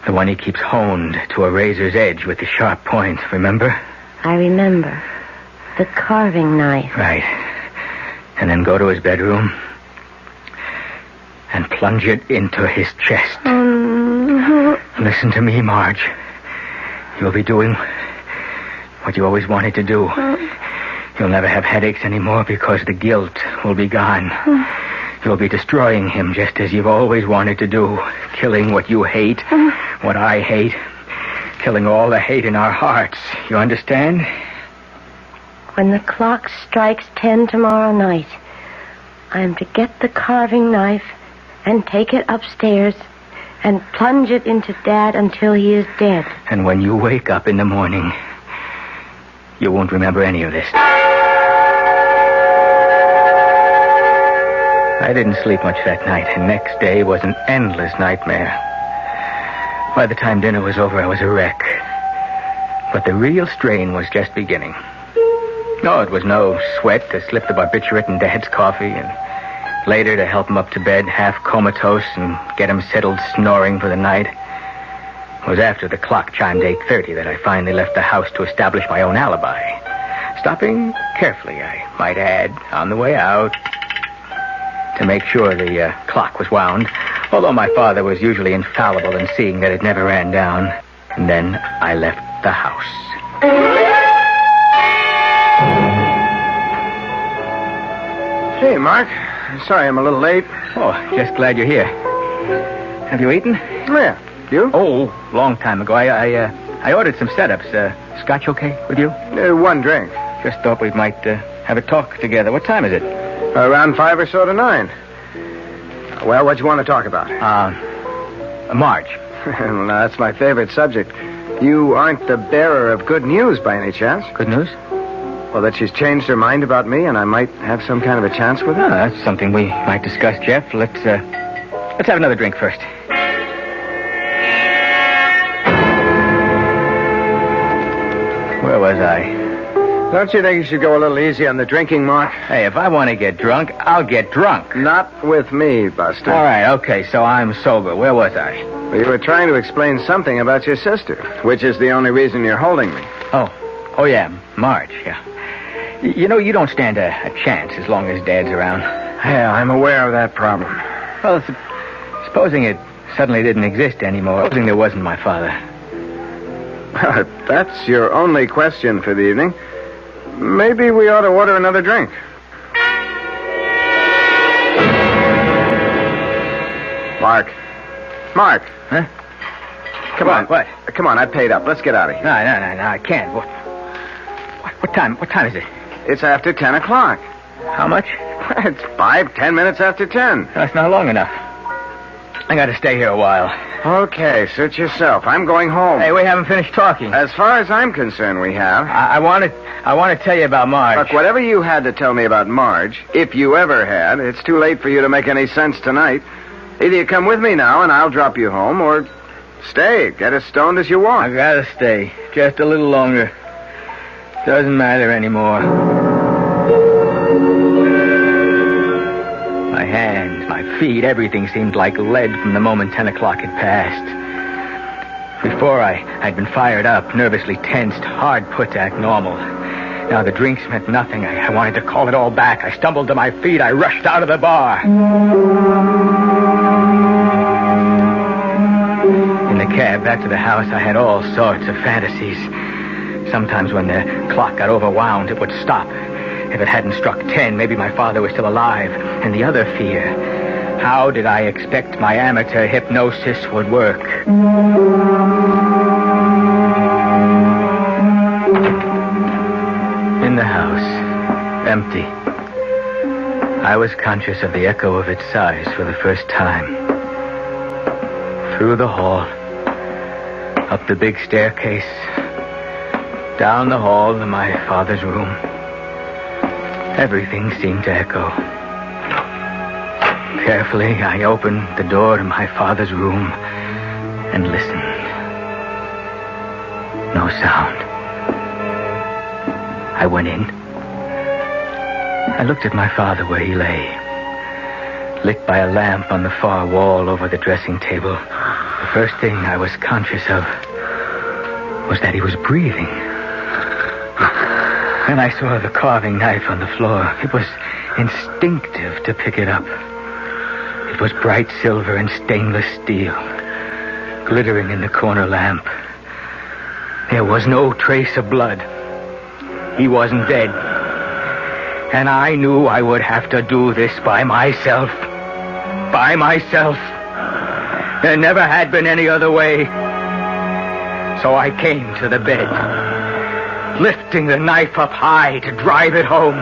Speaker 3: The one he keeps honed to a razor's edge with the sharp point, remember?
Speaker 6: I remember. The carving knife.
Speaker 3: Right. And then go to his bedroom and plunge it into his chest. Listen to me, Marge. You'll be doing what you always wanted to do. You'll never have headaches anymore because the guilt will be gone. You'll be destroying him just as you've always wanted to do. Killing what you hate, what I hate. Killing all the hate in our hearts. You understand?
Speaker 6: When the clock strikes 10 tomorrow night, I am to get the carving knife and take it upstairs and plunge it into Dad until he is dead.
Speaker 3: And when you wake up in the morning, you won't remember any of this. I didn't sleep much that night, and next day was an endless nightmare. By the time dinner was over, I was a wreck. But the real strain was just beginning. No, it was no sweat to slip the barbiturate in Dad's coffee, and later to help him up to bed, half comatose, and get him settled snoring for the night. It was after the clock chimed 8:30 that I finally left the house to establish my own alibi. Stopping carefully, I might add, on the way out, to make sure the clock was wound, although my father was usually infallible in seeing that it never ran down. And then I left the house.
Speaker 1: Hey, Mark. Sorry I'm a little late.
Speaker 3: Oh, just glad you're here. Have you eaten?
Speaker 1: Yeah. You?
Speaker 3: Oh, long time ago. I ordered some setups. Scotch okay with you?
Speaker 1: One drink.
Speaker 3: Just thought we might have a talk together. What time is it?
Speaker 1: Around 5 or so to 9. Well, what do you want to talk about?
Speaker 3: Marge.
Speaker 1: Well, that's my favorite subject. You aren't the bearer of good news by any chance?
Speaker 3: Good news?
Speaker 1: Well, that she's changed her mind about me and I might have some kind of a chance with her?
Speaker 3: Oh, that's something we might discuss, Jeff. Let's have another drink first.
Speaker 2: was I?
Speaker 1: Don't you think you should go a little easy on the drinking, Mark?
Speaker 2: Hey, if I want to get drunk, I'll get drunk.
Speaker 1: Not with me, Buster.
Speaker 2: All right, okay, so I'm sober. Where was I?
Speaker 1: Well, you were trying to explain something about your sister, which is the only reason you're holding me.
Speaker 2: Oh yeah, Marge, yeah. You know, you don't stand a chance as long as Dad's around.
Speaker 1: Yeah, I'm aware of that problem.
Speaker 2: Well, supposing it suddenly didn't exist anymore, supposing there wasn't my father.
Speaker 1: If that's your only question for the evening, maybe we ought to order another drink. Mark.
Speaker 2: Huh?
Speaker 1: Come on.
Speaker 2: What?
Speaker 1: Come on, I paid up. Let's get out of here.
Speaker 2: No, I can't. What time is it?
Speaker 1: It's after 10 o'clock.
Speaker 2: How much?
Speaker 1: It's 5-10 minutes after 10.
Speaker 2: That's not long enough. I gotta stay here a while.
Speaker 1: Okay, suit yourself. I'm going home.
Speaker 2: Hey, we haven't finished talking.
Speaker 1: As far as I'm concerned, we have.
Speaker 2: I want to tell you about Marge.
Speaker 1: Look, whatever you had to tell me about Marge, if you ever had, it's too late for you to make any sense tonight. Either you come with me now and I'll drop you home, or stay. Get as stoned as you want.
Speaker 2: I gotta stay. Just a little longer. Doesn't matter anymore. My hands, my feet, everything seemed like lead from the moment 10 o'clock had passed. Before I'd been fired up, nervously tensed, hard put to act normal. Now the drinks meant nothing. I wanted to call it all back. I stumbled to my feet. I rushed out of the bar. In the cab back to the house, I had all sorts of fantasies. Sometimes when the clock got overwound, it would stop. If it hadn't struck 10, maybe my father was still alive. And the other fear, how did I expect my amateur hypnosis would work? In the house, empty. I was conscious of the echo of its sighs for the first time. Through the hall, up the big staircase, down the hall to my father's room. Everything seemed to echo. Carefully, I opened the door to my father's room and listened. No sound. I went in. I looked at my father where he lay, lit by a lamp on the far wall over the dressing table. The first thing I was conscious of was that he was breathing. Then I saw the carving knife on the floor. It was instinctive to pick it up. It was bright silver and stainless steel, glittering in the corner lamp. There was no trace of blood. He wasn't dead. And I knew I would have to do this by myself. By myself. There never had been any other way. So I came to the bed, lifting the knife up high to drive it home.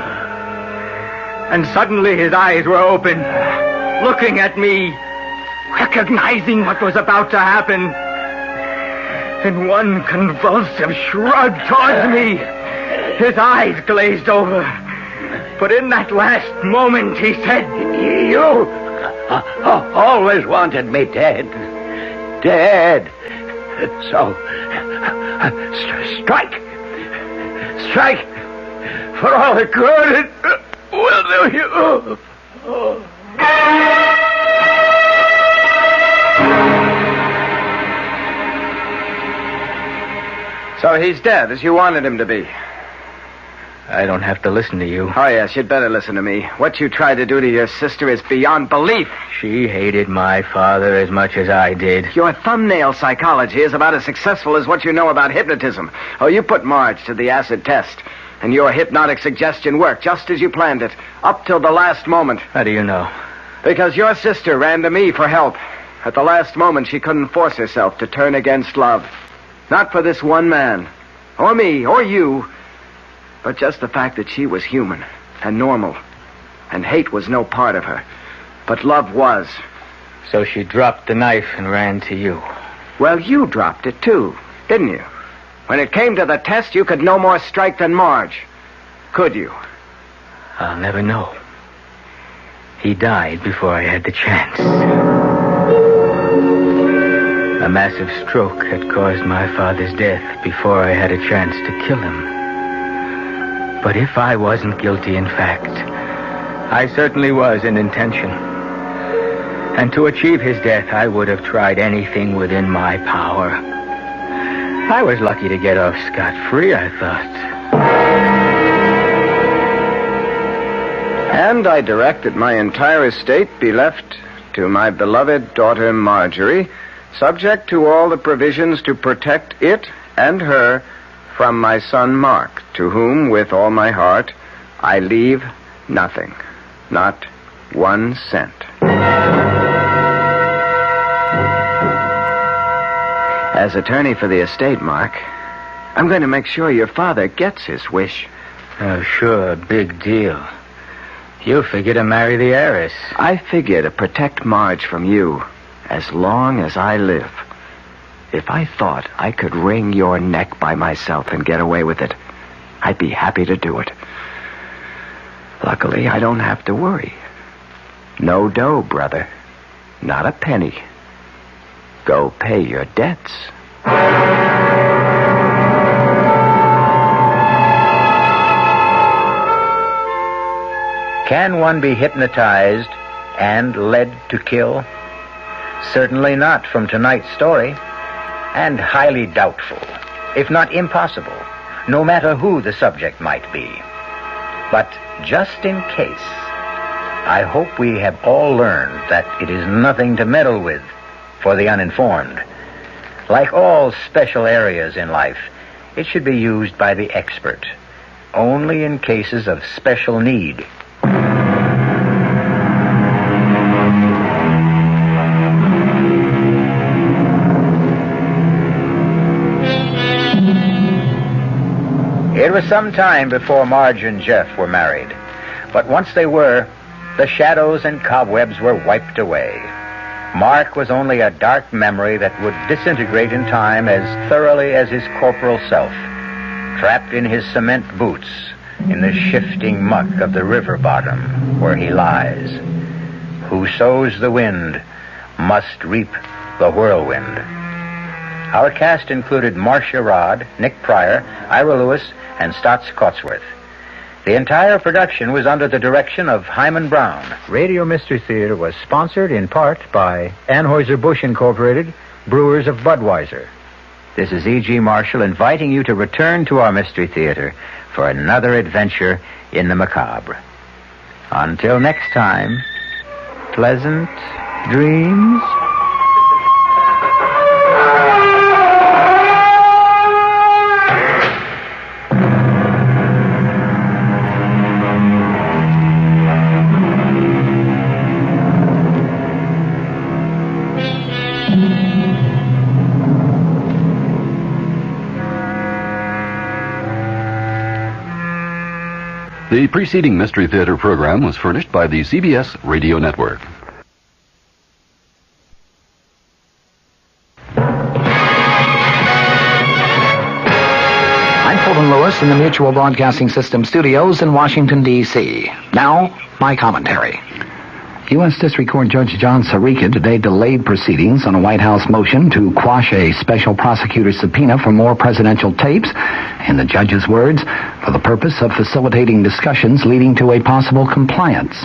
Speaker 2: And suddenly his eyes were open, looking at me, recognizing what was about to happen. In one convulsive shrug towards me, his eyes glazed over. But in that last moment, he said,
Speaker 7: You always wanted me dead. Dead. So, strike. Strike. For all the good it will do you.
Speaker 1: So he's dead, as you wanted him to be.
Speaker 2: I don't have to listen to you.
Speaker 1: Oh, yes, you'd better listen to me. What you tried to do to your sister is beyond belief.
Speaker 2: She hated my father as much as I did.
Speaker 1: Your thumbnail psychology is about as successful as what you know about hypnotism. Oh, you put Marge to the acid test, and your hypnotic suggestion worked just as you planned it, up till the last moment.
Speaker 2: How do you know?
Speaker 1: Because your sister ran to me for help. At the last moment, she couldn't force herself to turn against love. Not for this one man, or me, or you, but just the fact that she was human and normal, and hate was no part of her, but love was.
Speaker 2: So she dropped the knife and ran to you.
Speaker 1: Well, you dropped it too, didn't you? When it came to the test, you could no more strike than Marge. Could you?
Speaker 2: I'll never know. He died before I had the chance. A massive stroke had caused my father's death before I had a chance to kill him. But if I wasn't guilty in fact, I certainly was in intention. And to achieve his death, I would have tried anything within my power. I was lucky to get off scot-free, I thought.
Speaker 1: And I direct that my entire estate be left to my beloved daughter Marjorie, subject to all the provisions to protect it and her from my son Mark, to whom, with all my heart, I leave nothing, not 1 cent. As attorney for the estate, Mark, I'm going to make sure your father gets his wish.
Speaker 2: Oh, sure, big deal. You figure to marry the heiress.
Speaker 1: I figure to protect Marge from you as long as I live. If I thought I could wring your neck by myself and get away with it, I'd be happy to do it. Luckily, I don't have to worry. No dough, brother. Not a penny. Go pay your debts.
Speaker 2: Can one be hypnotized and led to kill? Certainly not from tonight's story, and highly doubtful, if not impossible, no matter who the subject might be. But just in case, I hope we have all learned that it is nothing to meddle with for the uninformed. Like all special areas in life, it should be used by the expert, only in cases of special need. It was some time before Marge and Jeff were married, but once they were, the shadows and cobwebs were wiped away. Mark was only a dark memory that would disintegrate in time as thoroughly as his corporal self, trapped in his cement boots in the shifting muck of the river bottom where he lies. Who sows the wind must reap the whirlwind. Our cast included Marcia Rodd, Nick Pryor, Ira Lewis, and Stotts Cotsworth. The entire production was under the direction of Hyman Brown. Radio Mystery Theater was sponsored in part by Anheuser-Busch Incorporated, Brewers of Budweiser. This is E.G. Marshall inviting you to return to our Mystery Theater for another adventure in the macabre. Until next time, pleasant dreams.
Speaker 11: The preceding Mystery Theater program was furnished by the CBS Radio Network.
Speaker 14: I'm Fulton Lewis in the Mutual Broadcasting System studios in Washington, D.C. Now, my commentary. U.S. District Court Judge John Sirica today delayed proceedings on a White House motion to quash a special prosecutor's subpoena for more presidential tapes, in the judge's words, for the purpose of facilitating discussions leading to a possible compliance.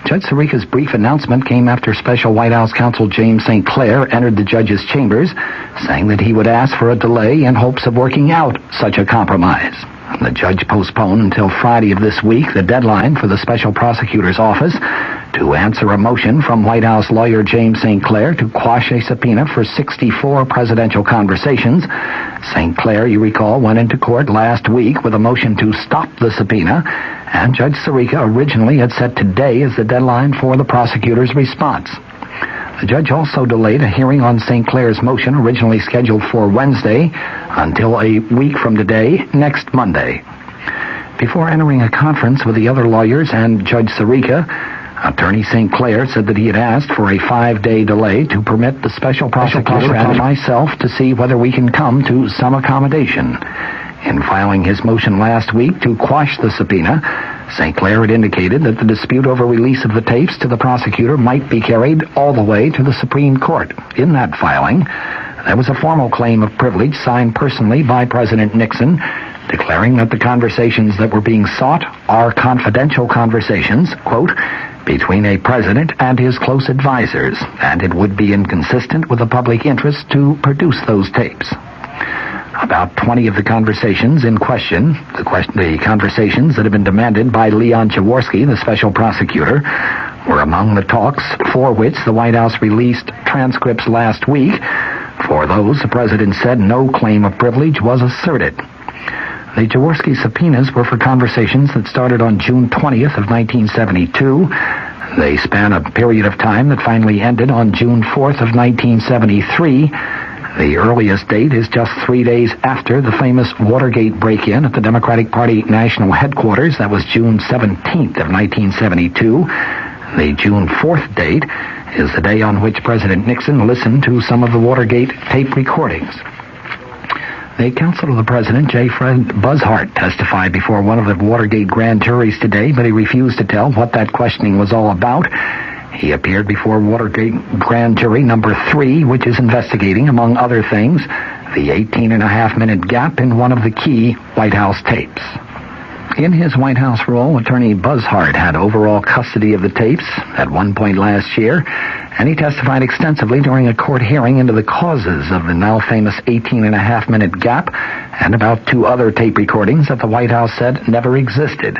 Speaker 14: Judge Sirica's brief announcement came after Special White House Counsel James St. Clair entered the judge's chambers, saying that he would ask for a delay in hopes of working out such a compromise. The judge postponed until Friday of this week the deadline for the special prosecutor's office to answer a motion from White House lawyer James St. Clair to quash a subpoena for 64 presidential conversations. St. Clair, you recall, went into court last week with a motion to stop the subpoena, and Judge Sirica originally had set today as the deadline for the prosecutor's response. The judge also delayed a hearing on St. Clair's motion, originally scheduled for Wednesday, until a week from today, next Monday. Before entering a conference with the other lawyers and Judge Sirica, Attorney St. Clair said that he had asked for a 5-day delay to permit the special prosecutor and myself to see whether we can come to some accommodation. In filing his motion last week to quash the subpoena, St. Clair had indicated that the dispute over release of the tapes to the prosecutor might be carried all the way to the Supreme Court. In that filing, there was a formal claim of privilege signed personally by President Nixon declaring that the conversations that were being sought are confidential conversations, quote, between a president and his close advisors, and it would be inconsistent with the public interest to produce those tapes. About 20 of the conversations in question, the conversations that have been demanded by Leon Jaworski, the special prosecutor, were among the talks for which the White House released transcripts last week. For those, the president said no claim of privilege was asserted. The Jaworski subpoenas were for conversations that started on June 20th of 1972. They span a period of time that finally ended on June 4th of 1973. The earliest date is just 3 days after the famous Watergate break-in at the Democratic Party national headquarters. That was June 17th of 1972. The June 4th date is the day on which President Nixon listened to some of the Watergate tape recordings. The counsel of the president, J. Fred Buzzhart, testified before one of the Watergate grand juries today, but he refused to tell what that questioning was all about. He appeared before Watergate grand jury number 3, which is investigating, among other things, the 18.5-minute gap in one of the key White House tapes. In his White House role, attorney Buzzhart had overall custody of the tapes at one point last year, and he testified extensively during a court hearing into the causes of the now famous 18.5-minute gap and about 2 other tape recordings that the White House said never existed.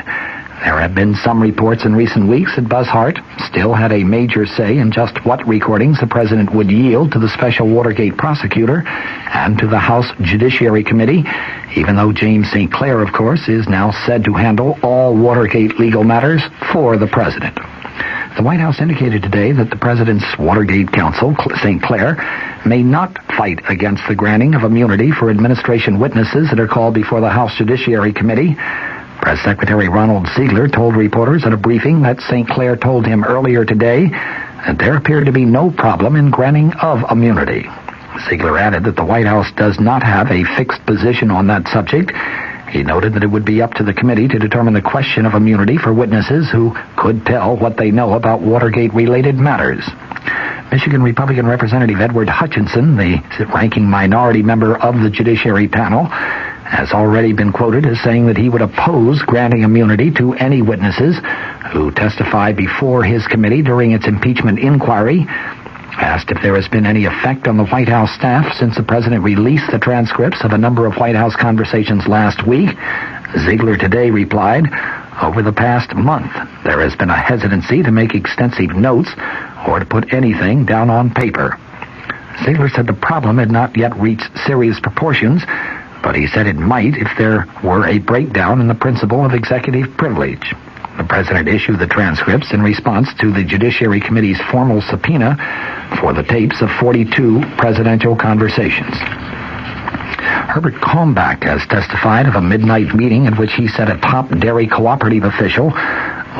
Speaker 14: There have been some reports in recent weeks that Buzzhart still had a major say in just what recordings the president would yield to the special Watergate prosecutor and to the House Judiciary Committee, even though James St. Clair, of course, is now said to handle all Watergate legal matters for the president. The White House indicated today that the president's Watergate counsel, St. Clair, may not fight against the granting of immunity for administration witnesses that are called before the House Judiciary Committee. Press Secretary Ronald Ziegler told reporters at a briefing that St. Clair told him earlier today that there appeared to be no problem in granting of immunity. Ziegler added that the White House does not have a fixed position on that subject. He noted that it would be up to the committee to determine the question of immunity for witnesses who could tell what they know about Watergate-related matters. Michigan Republican Representative Edward Hutchinson, the ranking minority member of the Judiciary Panel, has already been quoted as saying that he would oppose granting immunity to any witnesses who testify before his committee during its impeachment inquiry. Asked if there has been any effect on the White House staff since the president released the transcripts of a number of White House conversations last week, Ziegler today replied, "Over the past month, there has been a hesitancy to make extensive notes or to put anything down on paper." Ziegler said the problem had not yet reached serious proportions, but he said it might if there were a breakdown in the principle of executive privilege. The president issued the transcripts in response to the Judiciary Committee's formal subpoena for the tapes of 42 presidential conversations. Herbert Kalmbach has testified of a midnight meeting at which he said a top dairy cooperative official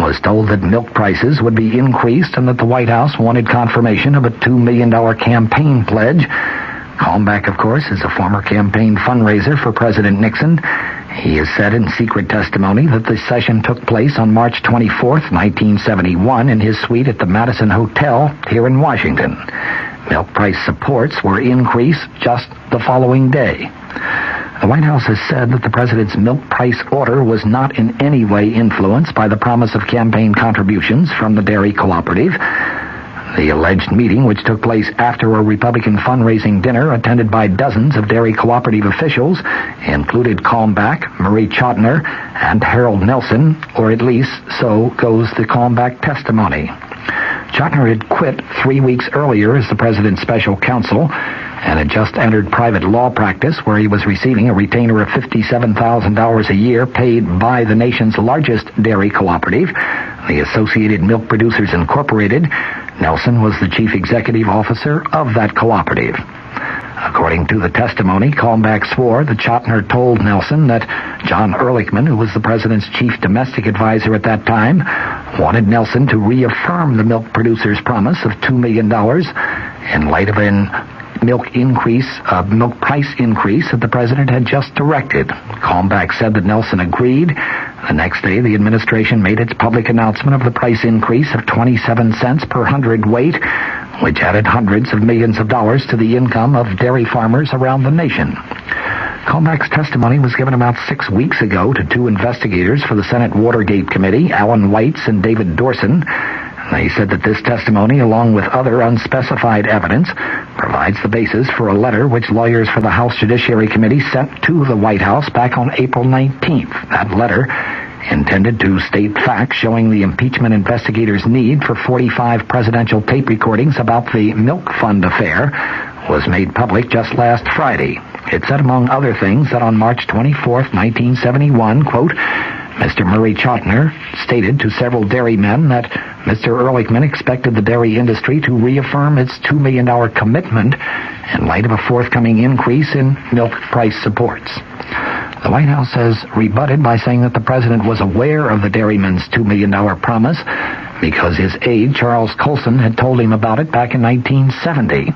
Speaker 14: was told that milk prices would be increased and that the White House wanted confirmation of a $2 million campaign pledge. Kalmbach, of course, is a former campaign fundraiser for President Nixon. He has said in secret testimony that the session took place on March 24th, 1971, in his suite at the Madison Hotel here in Washington. Milk price supports were increased just the following day. The White House has said that the president's milk price order was not in any way influenced by the promise of campaign contributions from the dairy cooperative. The alleged meeting, which took place after a Republican fundraising dinner attended by dozens of dairy cooperative officials, included Kalmbach, Marie Chotiner, and Harold Nelson, or at least so goes the Kalmbach testimony. Chotiner had quit 3 weeks earlier as the president's special counsel and had just entered private law practice where he was receiving a retainer of $57,000 a year paid by the nation's largest dairy cooperative, the Associated Milk Producers Incorporated. Nelson was the chief executive officer of that cooperative. According to the testimony, Kalmbach swore that Chotiner told Nelson that John Ehrlichman, who was the president's chief domestic advisor at that time, wanted Nelson to reaffirm the milk producers' promise of $2 million in light of an milk price increase that the president had just directed. Kalmbach said that Nelson agreed. The next day, the administration made its public announcement of the price increase of 27 cents per hundredweight, which added hundreds of millions of dollars to the income of dairy farmers around the nation. Kalmbach's testimony was given about 6 weeks ago to two investigators for the Senate Watergate Committee, Alan Weitz and David Dorson. They said that this testimony, along with other unspecified evidence, provides the basis for a letter which lawyers for the House Judiciary Committee sent to the White House back on April 19th. That letter, intended to state facts showing the impeachment investigators' need for 45 presidential tape recordings about the milk fund affair, was made public just last Friday. It said, among other things, that on March 24th, 1971, quote, Mr. Murray Chotiner stated to several dairymen that Mr. Ehrlichman expected the dairy industry to reaffirm its $2 million commitment in light of a forthcoming increase in milk price supports. The White House has rebutted by saying that the president was aware of the dairymen's $2 million promise because his aide, Charles Colson, had told him about it back in 1970.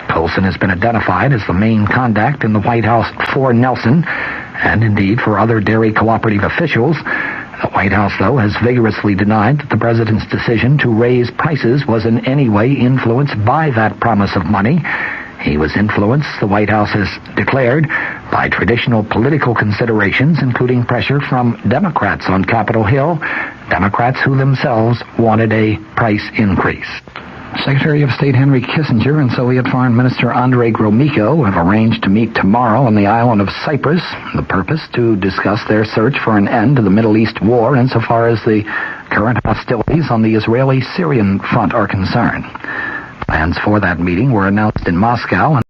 Speaker 14: Colson has been identified as the main contact in the White House for Nelson, and indeed for other dairy cooperative officials. The White House, though, has vigorously denied that the president's decision to raise prices was in any way influenced by that promise of money. He was influenced, the White House has declared, by traditional political considerations, including pressure from Democrats on Capitol Hill, Democrats who themselves wanted a price increase. Secretary of State Henry Kissinger and Soviet Foreign Minister Andrei Gromyko have arranged to meet tomorrow on the island of Cyprus, the purpose to discuss their search for an end to the Middle East war insofar as the current hostilities on the Israeli-Syrian front are concerned. Plans for that meeting were announced in Moscow.